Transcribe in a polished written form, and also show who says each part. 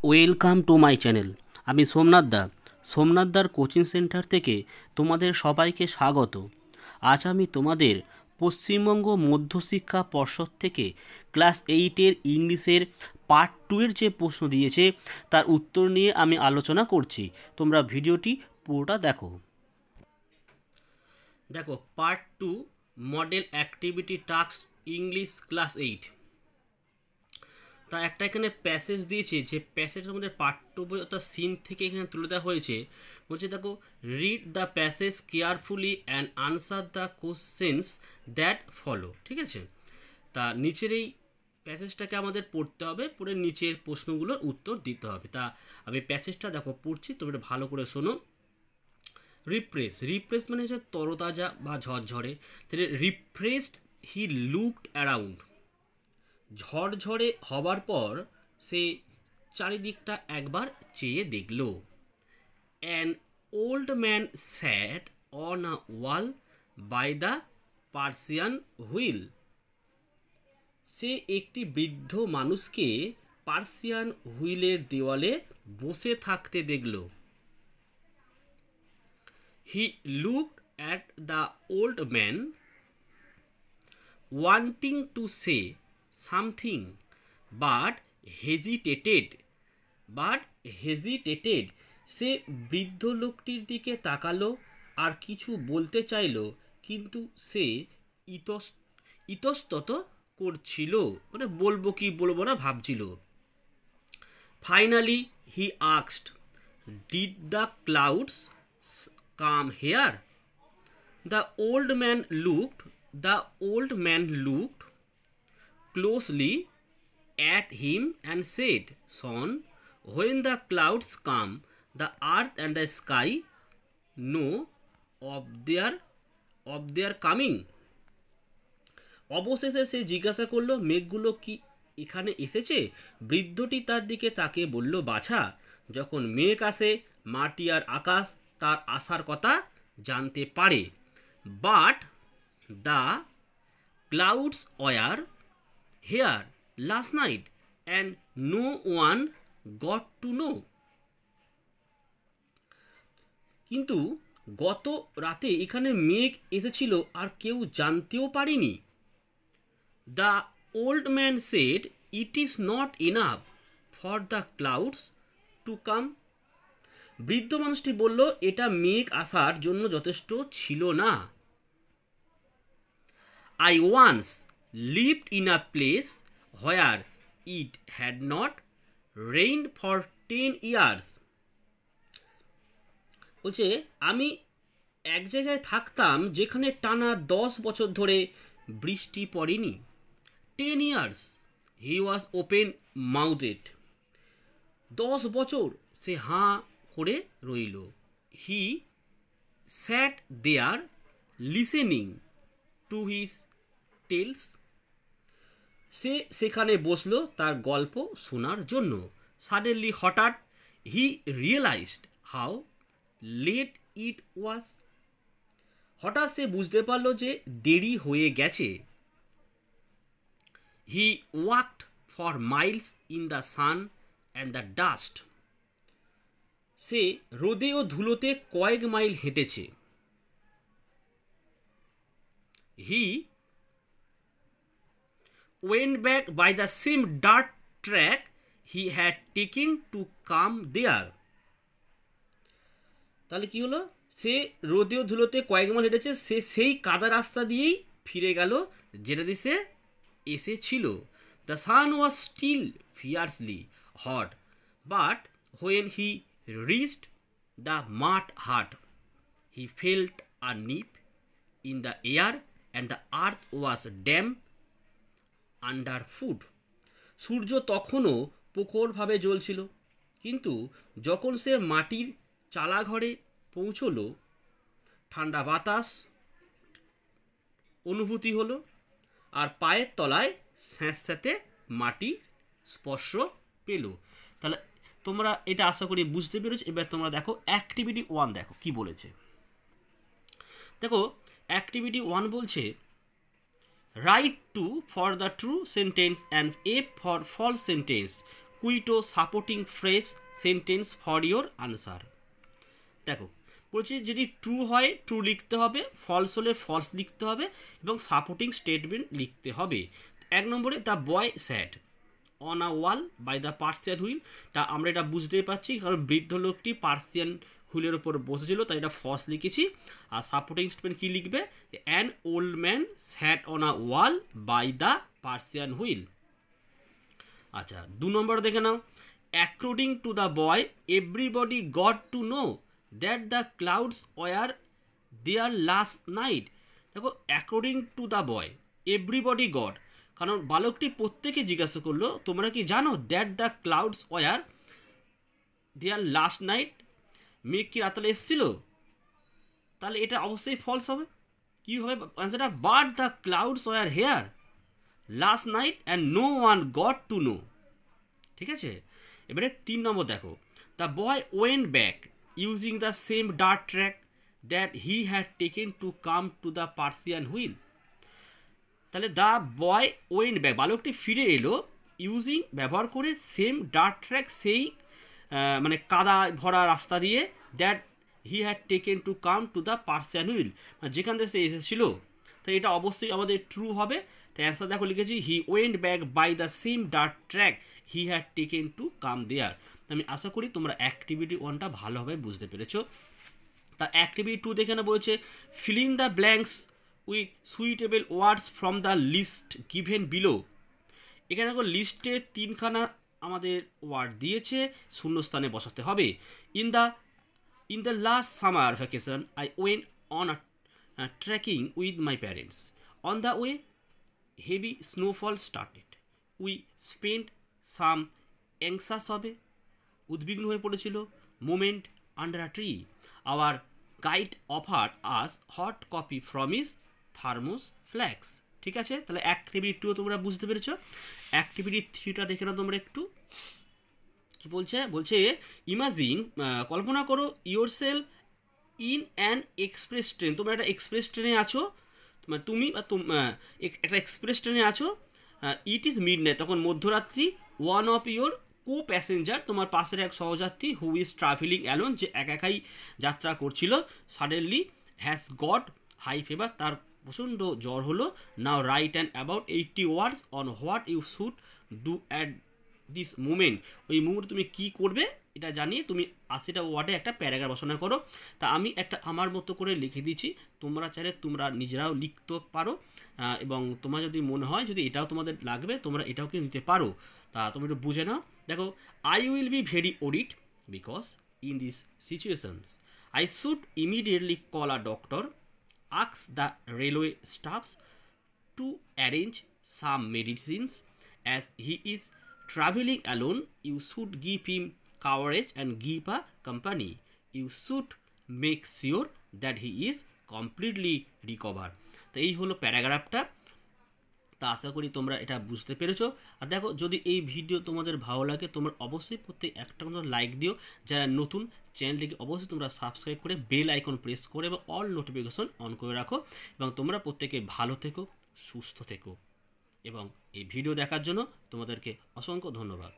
Speaker 1: Welcome to my channel. আমি সোমনাথদার coaching centre থেকে তোমাদের সবাইকে স্বাগত। আজ আমি তোমাদের পশ্চিমবঙ্গ মধ্যশিক্ষা পর্ষদ থেকে ক্লাস 8-এর ইংলিশের পার্ট 2 এর যে প্রশ্ন দিয়েছে তার উত্তর নিয়ে আমি আলোচনা করছি। তোমরা ভিডিওটি পুরোটা দেখো। Part 2 model activity task English class 8। তা একটা এখানে প্যাসেজ দিয়েছে, যে প্যাসেজ আমাদের পাঠ্য বই অর্থাৎ সিন থেকে এখানে তুলে দেওয়া হয়েছে। বলছে দেখো, read the passage carefully and answer the questions that follow. ঠিক আছে, তা নিচের এই প্যাসেজটাকে আমাদের পড়তে হবে, পড়ে নিচের প্রশ্নগুলোর উত্তর দিতে হবে। তা আমি প্যাসেজটা দেখো পড়ছি, তোমরা ভালো করে শোনো। রিফ্রেশ মানে হচ্ছে তরতাজা বা ঝরঝরে। তাহলে রিফ্রেশড হি লুকড অ্যারাউন্ড। ঝড়ঝড়ে হবার পর সে চারিদিকটা একবার চেয়ে দেখল। An old man sat on a wall by the Persian wheel. সে একটি বৃদ্ধ মানুষকে পার্সিয়ান হুইলের দেওয়ালে বসে থাকতে দেখল। He looked at the old man wanting to say something but hesitated. সে বৃদ্ধ লোকটির দিকে তাকালো আর কিছু বলতে চাইল, কিন্তু সে ইতস্তত করছিল, মানে বলবো কি বলবো না ভাবছিল। Finally he asked, did the clouds come here? The old man looked closely at him and said, Son, when the clouds come, the earth and the sky know of their coming. অবশেষে সে জিজ্ঞাসা করলো, মেঘগুলো কি এখানে এসেছে? বৃদ্ধটি তার দিকে তাকিয়ে বলল, বাছা, যখন মেঘ আসে মাটি আর আকাশ তার আসার কথা জানতে পারে। But the clouds were here last night and no one got to know. কিন্তু গত রাতে এখানে মেঘ এসেছিল আর কেউ জানতেও পারেনি। The old man said, it is not enough for the clouds to come. বৃদ্ধ মানুষটি বলল, এটা মেঘ আসার জন্য যথেষ্ট ছিল না। I once lived in a place where it had not rained for 10 years. বলছে, আমি এক জায়গায় থাকতাম যেখানে টানা 10 বছর ধরে বৃষ্টি পড়েনি। 10 years he was open mouthed. 10 বছর সে হাঁ করে রইল। He sat there listening to his tales. সে সেখানে বসলো তার গল্প শোনার জন্য। সাডেনলি হঠাৎ he realized how late it was. হঠাৎ সে বুঝতে পারলো যে দেরি হয়ে গেছে। He walked for miles in the sun and the dust. সে রোদে ও ধুলোতে কয়েক মাইল হেঁটেছে। He went back by the same dirt track he had taken to come there. তাহলে কি হলো? সে রোদেও ধুলোতে কয়েক মাইল হেঁটেছে, সে সেই কাদা রাস্তা দিয়েই ফিরে গেল যেটা দিয়ে সে এসেছিল। The sun was still fiercely hot, but when he reached the mud hut, he felt a nip in the air and the earth was damp under foot. সূর্য তখনও প্রখরভাবে জ্বলছিল, কিন্তু যখন সে মাটির চালাঘরে পৌঁছলো, ঠান্ডা বাতাস অনুভূতি হলো আর পায়ের তলায় স্যাঁতস্যাঁতে মাটি স্পর্শ পেল। তাহলে তোমরা এটা আশা করি বুঝতে পেরেছো। এবার তোমরা দেখো অ্যাক্টিভিটি 1 দেখো কি বলেছে। দেখো অ্যাক্টিভিটি 1 বলছে, write 2 for the true sentence and F for false sentence. Quito supporting phrase sentence for your answer. দেখো বলছি যদি ট্রু হয় ট্রু লিখতে হবে, ফলস হলে ফলস লিখতে হবে এবং সাপোর্টিং স্টেটমেন্ট লিখতে হবে। 1 নম্বরে the boy sat on a wall by the Persian wheel, তা আমরা এটা বুঝতেই পারছি কারণ বৃদ্ধ লোকটি পার্সিয়ান হুইলের ওপর বসেছিল, তাই এটা ফলস লিখেছি। আর সাপোর্টিং স্টেটমেন্ট কী লিখবে, an old man sat on a wall by the Persian wheel. আচ্ছা 2 নম্বর দেখে নাও, according to the boy everybody got to know that the clouds were there last night. দেখো according to the boy everybody got, কারণ বালকটি প্রত্যেকে জিজ্ঞাসা করলো তোমরা কি জানো that the clouds were there last night, মেঘ কি রাতালে এসেছিল, তাহলে এটা অবশ্যই ফলস হবে। কী হবে অ্যান্সারটা, but the clouds were here last night and no one got to know. ঠিক আছে, এবারে 3 নম্বর দেখো, the boy went back using the same dirt track that he had taken to come to the Persian wheel. তাহলে the boy went back, বালকটি ফিরে এলো using ব্যবহার করে সেম ডার্ট ট্র্যাক, সেই মানে কাদা ভরা রাস্তা দিয়ে, that he had taken to come to the Persian wheel, মানে যেখান থেকে সে এসেছিল। তো এটা অবশ্যই আমাদের ট্রু হবে। তাই অ্যান্সার দেখো লিখেছি he went back by the same dirt track he had taken to come there. আমি আশা করি তোমরা অ্যাক্টিভিটি 1টা ভালোভাবে বুঝতে পেরেছো। তা অ্যাক্টিভিটি 2 দেখে না বলছে fill in the blanks with suitable words from the list given below. এখানে দেখো লিস্টে 3খানা আমাদের ওয়ার্ড দিয়েছে, শূন্যস্থানে বসাতে হবে। In the last summer vacation I went on a trekking with my parents. On the way heavy snowfall started. We spent some anxious হবে, উদ্বিগ্ন হয়ে পড়েছিল। Moment under a tree. Hour guide offer us hot coffee from is thermos flax. ঠিক আছে, তাহলে activity 2 তোমরা বুঝতে পেরেছো। অ্যাক্টিভিটি 3টা দেখে নাও তোমরা একটু কি বলছে, বলছে ইমাজিন, কল্পনা করো your self in an express train. তোমরা একটা এক্সপ্রেস ট্রেনে আছো, তুমি বা একটা এক্সপ্রেস ট্রেনে আছো, ইট ইজ মিড নাইট, তখন মধ্যরাত্রি। One of your co passenger, তোমার পাশের এক সহযাত্রী, হু ইজ ট্রাভেলিং অ্যালোন, যে একাই যাত্রা করছিল, suddenly has got high fever, তার প্রচণ্ড জ্বর হলো। Now write and about 80 words on what you should do at this moment. ওই মুমেন্টে তুমি কী করবে এটা জানিয়ে তুমি 80টা ওয়ার্ডে একটা প্যারাগ্রাফ রচনা করো। তা আমি একটা আমার মতো করে লিখে দিচ্ছি, তোমরা চাইলে তোমরা নিজেরাও লিখতে পারো, এবং তোমার যদি মনে হয় যদি এটাও তোমাদের লাগবে তোমরা এটাও কি নিতে পারো। তা তুমি একটু বুঝে নাও। দেখো I will be very worried because in this situation I should immediately call a doctor, ask the railway staffs to arrange some medicines. As he is traveling alone, you should give him courage and give a company. You should make sure that he is completely recovered. তো এই হলো প্যারাগ্রাফটা। তা আশা করি তোমরা এটা বুঝতে পেরেছো। আর দেখো যদি এই ভিডিও তোমাদের ভালো লাগে তোমরা অবশ্যই প্রত্যেক একটা মতো লাইক দিও। যারা নতুন চ্যানেলটিকে অবশ্যই তোমরা সাবস্ক্রাইব করে বেল আইকন প্রেস করে এবং অল নোটিফিকেশন অন করে রাখো। এবং তোমরা প্রত্যেকে ভালো থেকো, সুস্থ থেকো, এবং এই ভিডিও দেখার জন্য তোমাদেরকে অসংখ্য ধন্যবাদ।